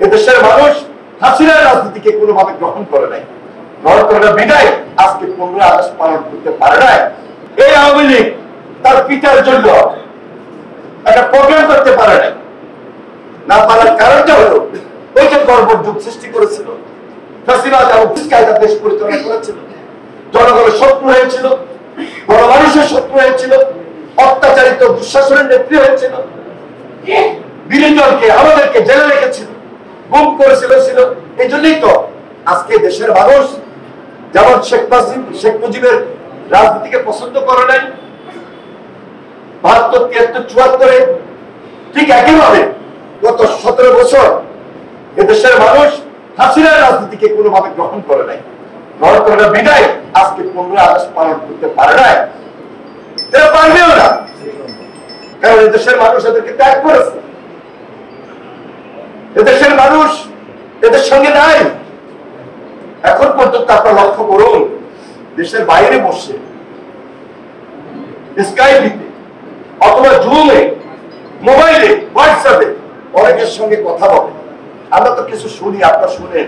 এদেশের মানুষ হাসিনার রাজনীতিকে কোনোভাবে গ্রহণ করে নাই, গ্রহণ করে না বিদায় আজকে 15 আগস্ট পালন করতে পারে নাই। এই আওয়ামী লীগ তার পিতার জন্য একটা প্রোগ্রাম করতে পারে নাই, না পারার কারণটা হলো ওই যে গর্বযুগ সৃষ্টি করেছিল, ফ্যাসিবাদ এবং কায়দা দেশ পরিচালনা করেছিল, জনগণের শত্রু হয়েছিল, গণমানুষের শত্রু হয়েছিল, অত্যাচারিত দুঃশাসনের নেত্রী হয়েছিল, বিরোধীকে আমাদেরকে জেলে রেখেছিল, গুম করেছিল। এই জন্যই তো আজকে দেশের মানুষ যেমন শেখ মুজিবের রাজনীতিকে পছন্দ করে নাই 72, 73, 74-এ, ঠিক একইভাবে গত 17 বছর এদেশের মানুষ হাসিনার রাজনীতিকে কোনোভাবে গ্রহণ করে নাই, গ্রহণ করে না বিদায় আজকে 15 আগস্ট পালন করতে পারে নাই। এরা পারবেও না, কারণ এদেশের মানুষ এদেরকে ত্যাগ করেছে। এদেশের মানুষ এদের সঙ্গে নাই। এখন পর্যন্ত আপনারা লক্ষ্য করুন, দেশের বাইরে বসে স্কাইপিতে অথবা জুমে, মোবাইলে, হোয়াটসঅ্যাপে অনেকের সঙ্গে কথা বলে। আমরা তো কিছু শুনি, আপনারা শুনেন।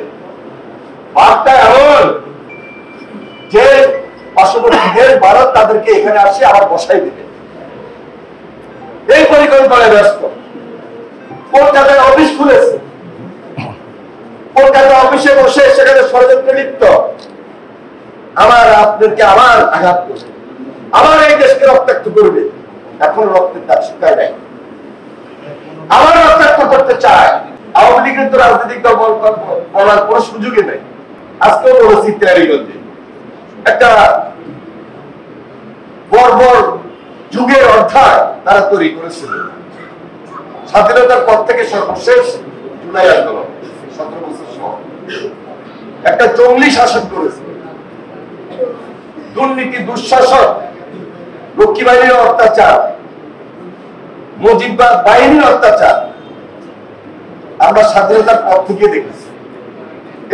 বার্তা এমন যে পার্শ্ববর্তী দেশ ভারত তাদেরকে এখানে আসে আবার বসাই দেবে, এই পরিকল্পনায় ব্যস্ত। কলকাতায় অফিস খুলেছে, কলকাতা অফিসে বসে সেখানে ষড়যন্ত্রে লিপ্ত, আমার আপনাদেরকে আবার আঘাত করবে, আবার এই দেশকে রক্তাক্ত করবে। এখন রক্তের দাগ শুকায় নাই, আবার রক্তাক্ত করতে চায়। আওয়ামী লীগের তো রাজনৈতিক দল বলার কোন সুযোগই নেই। আজকেও বলেছি তেয়ারিগঞ্জে একটা বর্বর যুগের অধ্যায় তারা তৈরি করেছিল। স্বাধীনতার পর থেকে সর্বশেষ জুলাই আন্দোলন 17 বছর সহ একটা জঙ্গলি শাসন করেছে, দুর্নীতি, দুঃশাসন, রক্ষী বাহিনীর অত্যাচার, মুজিববাদ বাহিনীর অত্যাচার আমরা স্বাধীনতার পর থেকে দেখেছি।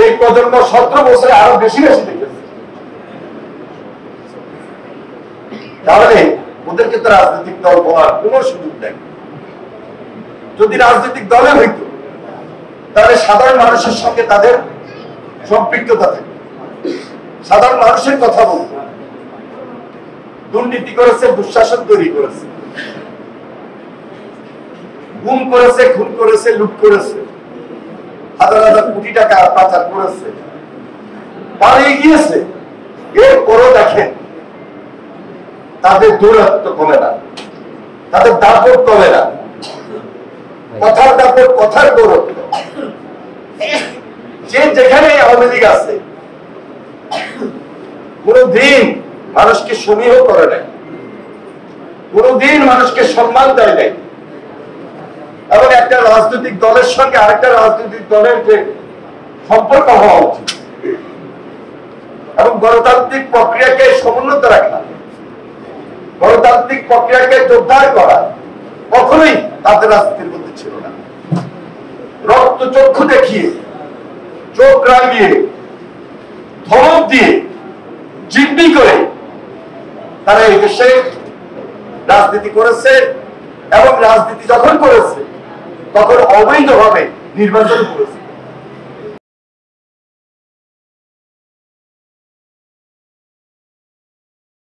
এই প্রজন্ম 17 বছরে আরো বেশি দেখেছে। তাহলে ওদেরকে তো রাজনৈতিক দল বলার কোন সুযোগ নেই। যদি রাজনৈতিক দলে হইত তাহলে সাধারণ মানুষের সঙ্গে তাদের সম্পৃক্ততা থাকে, সাধারণ মানুষের কথা বলত। দুর্নীতি করেছে, দুঃশাসন তৈরি করেছে, গুম করেছে, খুন করেছে, লুট করেছে, হাজার হাজার কোটি টাকা পাচার করেছে, পালিয়ে গিয়েছে। এরপরও দেখেন তাদের দৌরাত্ম্য কমে না, তাদের দাপট কমে না, কথার দাপট, কথার দৌরাত্ম্য। যে যেখানে আওয়ামী লীগ আছে কোনদিন মানুষকে সমীহ করে নাই, কোনদিন মানুষকে সম্মান দেয় নাই। এবং একটা রাজনৈতিক দলের সঙ্গে আরেকটা রাজনৈতিক দলের যে সম্পর্ক হওয়া উচিত এবং গণতান্ত্রিক প্রক্রিয়াকে সমুন্নত রাখা, গণতান্ত্রিক প্রক্রিয়াকে জোরদার করা কখনোই তাদের রাজনীতির মধ্যে ছিল না। রক্ত চক্ষু দেখিয়ে, চোখ রাঙিয়ে, ধমক দিয়ে, জিম্মি করে তারা এই দেশে রাজনীতি করেছে। এবং রাজনীতি যখন করেছে তখন অবৈধভাবে নির্বাচন করেছে।